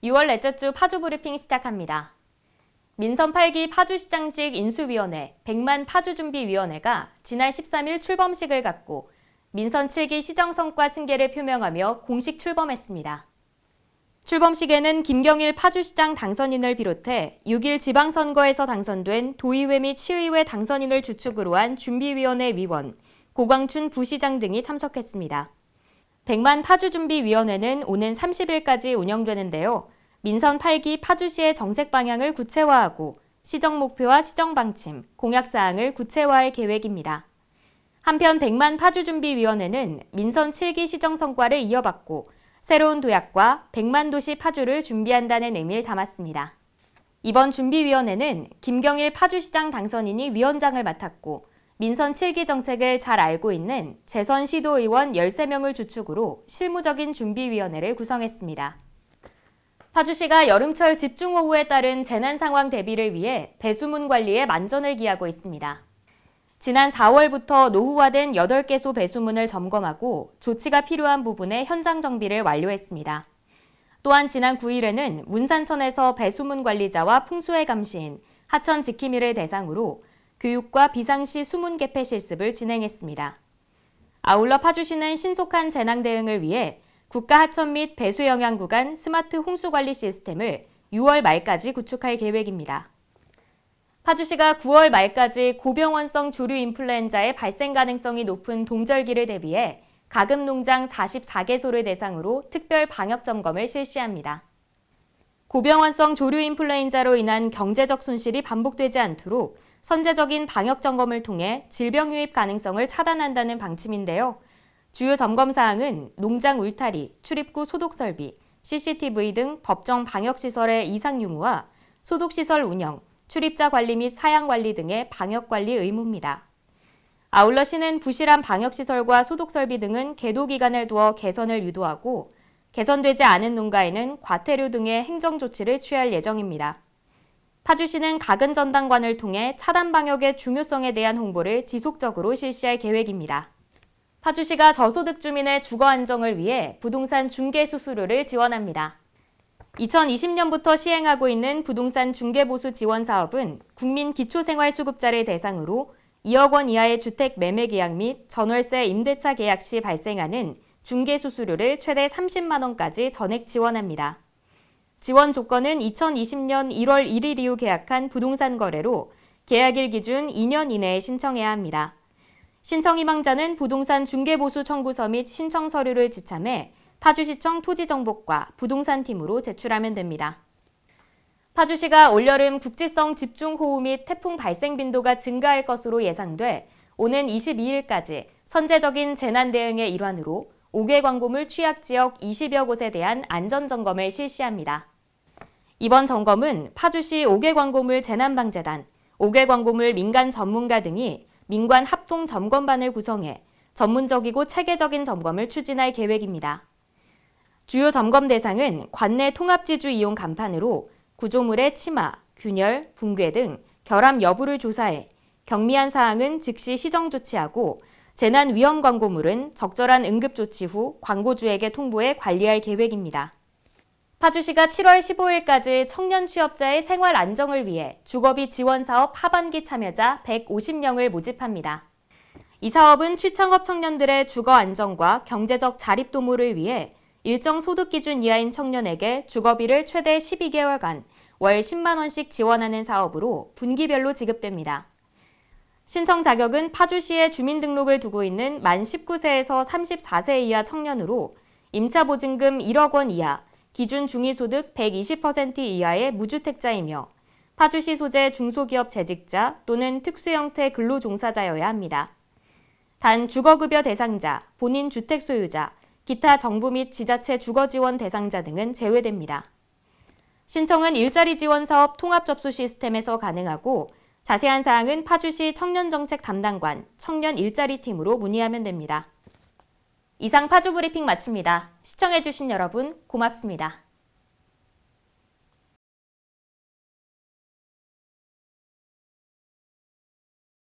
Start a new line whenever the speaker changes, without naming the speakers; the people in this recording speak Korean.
6월 넷째 주 파주 브리핑 시작합니다. 민선 8기 파주시장직 인수위원회 백만 파주준비위원회가 지난 13일 출범식을 갖고 민선 7기 시정성과 승계를 표명하며 공식 출범했습니다. 출범식에는 김경일 파주시장 당선인을 비롯해 6일 지방선거에서 당선된 도의회 및 시의회 당선인을 주축으로 한 준비위원회 위원, 고광춘 부시장 등이 참석했습니다. 백만 파주준비위원회는 오는 30일까지 운영되는데요. 민선 8기 파주시의 정책 방향을 구체화하고 시정 목표와 시정 방침, 공약사항을 구체화할 계획입니다. 한편 백만 파주준비위원회는 민선 7기 시정 성과를 이어받고 새로운 도약과 백만 도시 파주를 준비한다는 의미를 담았습니다. 이번 준비위원회는 김경일 파주시장 당선인이 위원장을 맡았고 민선 7기 정책을 잘 알고 있는 재선 시도의원 13명을 주축으로 실무적인 준비위원회를 구성했습니다. 파주시가 여름철 집중호우에 따른 재난 상황 대비를 위해 배수문 관리에 만전을 기하고 있습니다. 지난 4월부터 노후화된 8개소 배수문을 점검하고 조치가 필요한 부분의 현장 정비를 완료했습니다. 또한 지난 9일에는 문산천에서 배수문 관리자와 풍수해 감시인, 하천 지킴이를 대상으로 교육과 비상시 수문 개폐 실습을 진행했습니다. 아울러 파주시는 신속한 재난 대응을 위해 국가 하천 및 배수 영향 구간 스마트 홍수 관리 시스템을 6월 말까지 구축할 계획입니다. 파주시가 9월 말까지 고병원성 조류 인플루엔자의 발생 가능성이 높은 동절기를 대비해 가금 농장 44개소를 대상으로 특별 방역 점검을 실시합니다. 고병원성 조류 인플루엔자로 인한 경제적 손실이 반복되지 않도록 선제적인 방역 점검을 통해 질병 유입 가능성을 차단한다는 방침인데요. 주요 점검 사항은 농장 울타리, 출입구 소독 설비, CCTV 등 법정 방역시설의 이상 유무와 소독시설 운영, 출입자 관리 및 사양 관리 등의 방역 관리 의무입니다. 아울러 시는 부실한 방역시설과 소독 설비 등은 계도 기간을 두어 개선을 유도하고 개선되지 않은 농가에는 과태료 등의 행정 조치를 취할 예정입니다. 파주시는 각은 전당관을 통해 차단 방역의 중요성에 대한 홍보를 지속적으로 실시할 계획입니다. 파주시가 저소득 주민의 주거 안정을 위해 부동산 중개 수수료를 지원합니다. 2020년부터 시행하고 있는 부동산 중개보수 지원 사업은 국민 기초생활수급자를 대상으로 2억 원 이하의 주택 매매 계약 및 전월세 임대차 계약 시 발생하는 중개 수수료를 최대 30만 원까지 전액 지원합니다. 지원 조건은 2020년 1월 1일 이후 계약한 부동산 거래로 계약일 기준 2년 이내에 신청해야 합니다. 신청 희망자는 부동산 중개보수 청구서 및 신청 서류를 지참해 파주시청 토지정보과 부동산팀으로 제출하면 됩니다. 파주시가 올여름 국지성 집중호우 및 태풍 발생 빈도가 증가할 것으로 예상돼 오는 22일까지 선제적인 재난 대응의 일환으로 옥외 광고물 취약지역 20여 곳에 대한 안전점검을 실시합니다. 이번 점검은 파주시 옥외 광고물 재난방재단, 옥외 광고물 민간 전문가 등이 민관 합동 점검반을 구성해 전문적이고 체계적인 점검을 추진할 계획입니다. 주요 점검 대상은 관내 통합지주 이용 간판으로 구조물의 침하, 균열, 붕괴 등 결함 여부를 조사해 경미한 사항은 즉시 시정 조치하고 재난 위험 광고물은 적절한 응급 조치 후 광고주에게 통보해 관리할 계획입니다. 파주시가 7월 15일까지 청년 취업자의 생활 안정을 위해 주거비 지원 사업 하반기 참여자 150명을 모집합니다. 이 사업은 취창업 청년들의 주거 안정과 경제적 자립 도모를 위해 일정 소득 기준 이하인 청년에게 주거비를 최대 12개월간 월 10만 원씩 지원하는 사업으로 분기별로 지급됩니다. 신청 자격은 파주시에 주민등록을 두고 있는 만 19세에서 34세 이하 청년으로 임차보증금 1억 원 이하, 기준 중위소득 120% 이하의 무주택자이며 파주시 소재 중소기업 재직자 또는 특수형태 근로종사자여야 합니다. 단 주거급여 대상자, 본인 주택 소유자, 기타 정부 및 지자체 주거지원 대상자 등은 제외됩니다. 신청은 일자리 지원 사업 통합 접수 시스템에서 가능하고 자세한 사항은 파주시 청년정책 담당관 청년 일자리팀으로 문의하면 됩니다. 이상 파주 브리핑 마칩니다. 시청해주신 여러분 고맙습니다.